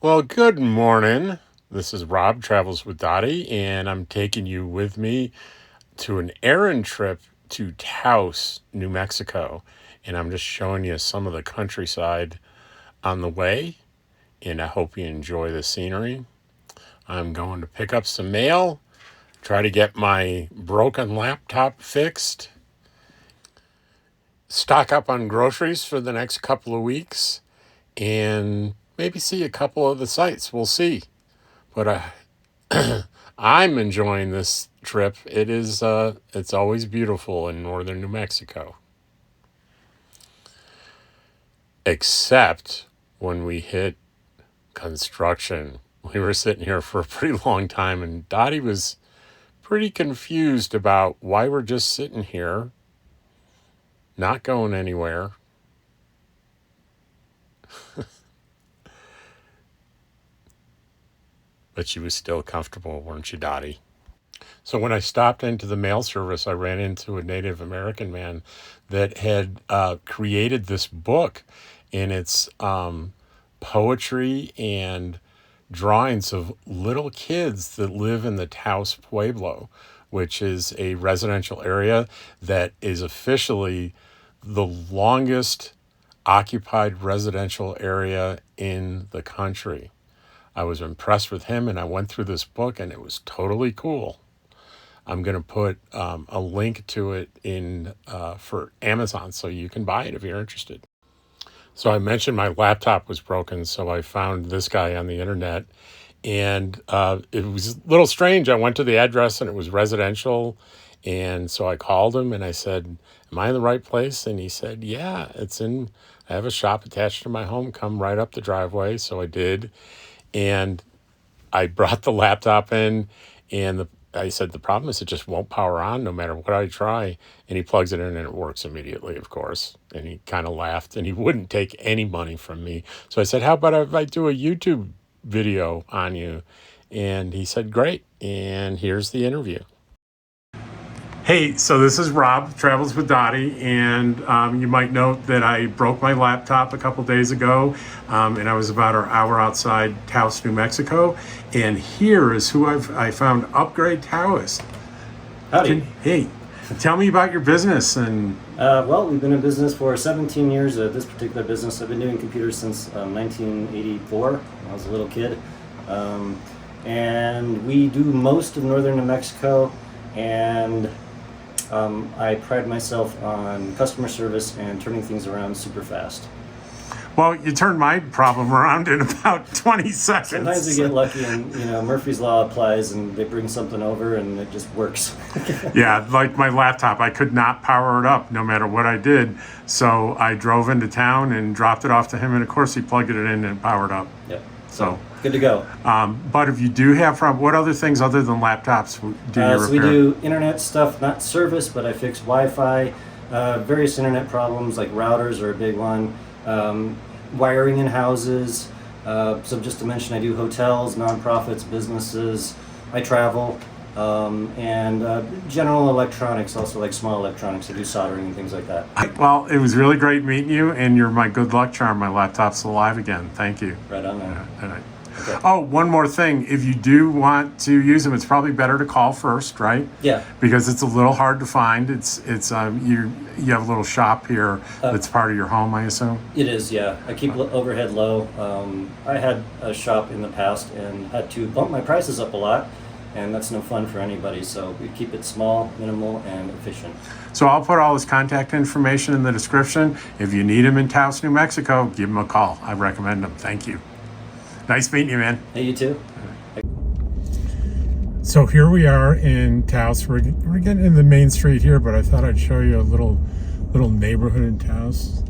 Well, good morning. This is Rob, Travels with Dottie, and I'm taking you with me to an errand trip to Taos, New Mexico. And I'm just showing you some of the countryside on the way, and I hope you enjoy the scenery. I'm going to pick up some mail, try to get my broken laptop fixed, stock up on groceries for the next couple of weeks, and maybe see a couple of the sites. We'll see. But I'm enjoying this trip. It's always beautiful in northern New Mexico. Except when we hit construction. We were sitting here for a pretty long time and Dottie was pretty confused about why we're just sitting here, not going anywhere. But she was still comfortable, weren't you, Dottie? So when I stopped into the mail service, I ran into a Native American man that had created this book, and it's poetry and drawings of little kids that live in the Taos Pueblo, which is a residential area that is officially the longest occupied residential area in the country. I was impressed with him, and I went through this book, and it was totally cool. I'm going to put a link to it in for Amazon so you can buy it if you're interested. So I mentioned my laptop was broken, so I found this guy on the internet, and it was a little strange. I went to the address, and it was residential, and so I called him, and I said, am I in the right place? And he said, yeah, I have a shop attached to my home. Come right up the driveway. So I did, and I brought the laptop in, and I said, the problem is it just won't power on no matter what I try. And he plugs it in and it works immediately, of course. And he kind of laughed and he wouldn't take any money from me. So I said, how about if I do a YouTube video on you? And he said, great. And here's the interview. Hey, so this is Rob, Travels with Dottie, and you might note that I broke my laptop a couple days ago, and I was about an hour outside Taos, New Mexico, and here is who I found, Upgrade Taos. Howdy. Hey, tell me about your business. And well, we've been in business for 17 years. This particular business, I've been doing computers since 1984, when I was a little kid, and we do most of northern New Mexico, and I pride myself on customer service and turning things around super fast. Well, you turned my problem around in about 20 seconds. Sometimes we get lucky and, Murphy's Law applies and they bring something over and it just works. Yeah, like my laptop, I could not power it up no matter what I did. So I drove into town and dropped it off to him, and of course he plugged it in and powered up. Yep. So good to go. But if you do have what other things other than laptops do you repair? So we do internet stuff, not service, but I fix Wi-Fi, various internet problems like routers are a big one, wiring in houses. So just to mention, I do hotels, nonprofits, businesses. I travel, and general electronics, also like small electronics. I do soldering and things like that. Well, it was really great meeting you, and you're my good luck charm. My laptop's alive again. Thank you. Right on there. Okay. Oh, one more thing. If you do want to use them, it's probably better to call first, right? Yeah. Because it's a little hard to find. You have a little shop here that's part of your home, I assume? It is, yeah. I keep overhead low. I had a shop in the past and had to bump my prices up a lot, and that's no fun for anybody. So we keep it small, minimal, and efficient. So I'll put all his contact information in the description. If you need him in Taos, New Mexico, give him a call. I recommend him. Thank you. Nice meeting you, man. Hey, you too. So here we are in Taos. We're getting in the main street here, but I thought I'd show you a little neighborhood in Taos.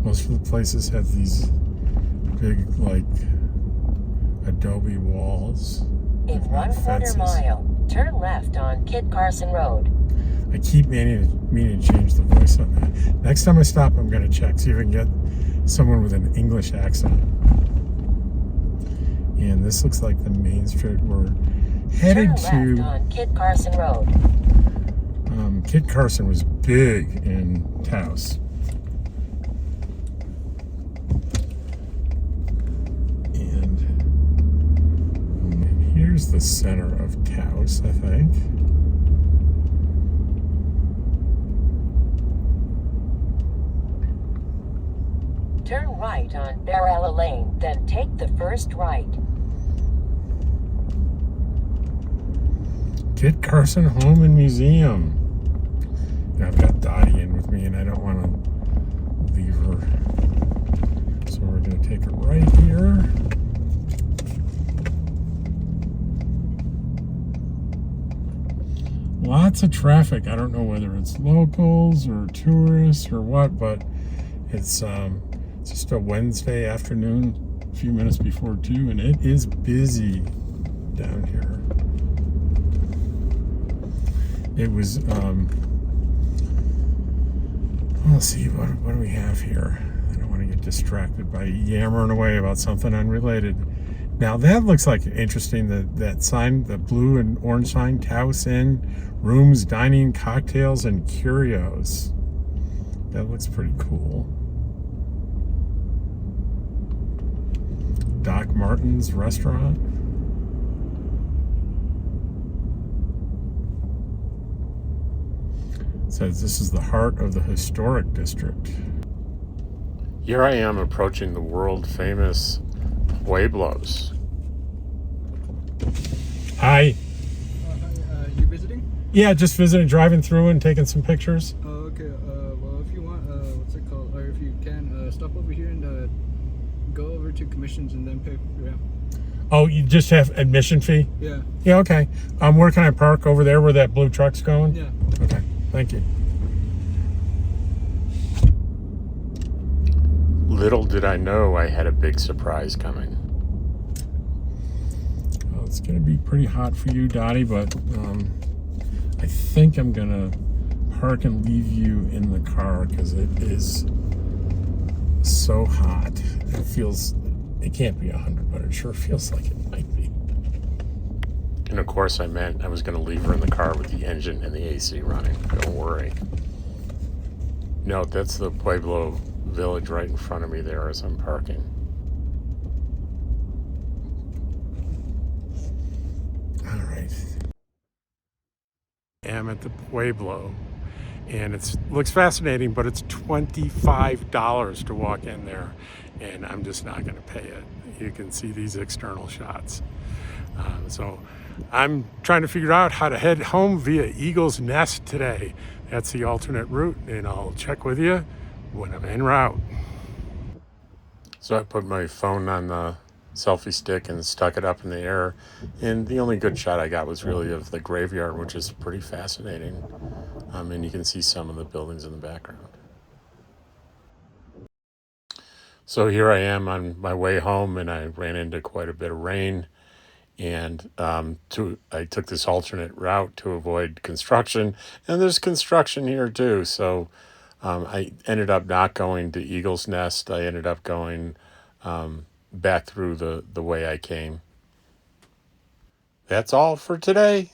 Most of the places have these big, like, adobe walls. In 1/4 mile, turn left on Kit Carson Road. I keep meaning to change the voice on that. Next time I stop, I'm going to check, see if I can get someone with an English accent. And this looks like the main street. We're headed Turn left to on Kit Carson Road. Kit Carson was big in Taos. And here's the center of Taos, I think. Turn right on Barella Lane, then take the first right. Kit Carson Home and Museum. And I've got Dottie in with me, and I don't want to leave her. So we're going to take a right here. Lots of traffic. I don't know whether it's locals or tourists or what, but it's just a Wednesday afternoon, a few minutes before 2, and it is busy down here. It was, let's see, what do we have here? I don't want to get distracted by yammering away about something unrelated. Now that looks like interesting, that sign, the blue and orange sign, Taos Inn, rooms, dining, cocktails, and curios. That looks pretty cool. Doc Martin's restaurant. It says this is the heart of the historic district. Here I am approaching the world famous Pueblos. Hi. You visiting? Yeah, just visiting, driving through and taking some pictures. Oh, okay. Well, if you want, what's it called? Or if you can, stop over here and go over to commissions and then pay. Yeah. Oh, you just have admission fee? Yeah. Yeah, okay. Where can I park? Over there where that blue truck's going? Yeah. Okay, thank you. Little did I know I had a big surprise coming. Well, it's going to be pretty hot for you, Dottie, but I think I'm going to park and leave you in the car because it is so hot. It can't be 100, but it sure feels like it might be. And of course I meant I was going to leave her in the car with the engine and the AC running. Don't worry. No, that's the Pueblo village right in front of me there as I'm parking. All right. I'm at the Pueblo, and it looks fascinating, but it's $25 to walk in there, and I'm just not going to pay it. You can see these external shots. So I'm trying to figure out how to head home via Eagle's Nest today. That's the alternate route, and I'll check with you when I'm en route. So I put my phone on the selfie stick and stuck it up in the air, and the only good shot I got was really of the graveyard, which is pretty fascinating, and you can see some of the buildings in the background. So here I am on my way home, and I ran into quite a bit of rain, and I took this alternate route to avoid construction, and there's construction here too, so I ended up not going to Eagle's Nest. I ended up going back through the way I came. That's all for today.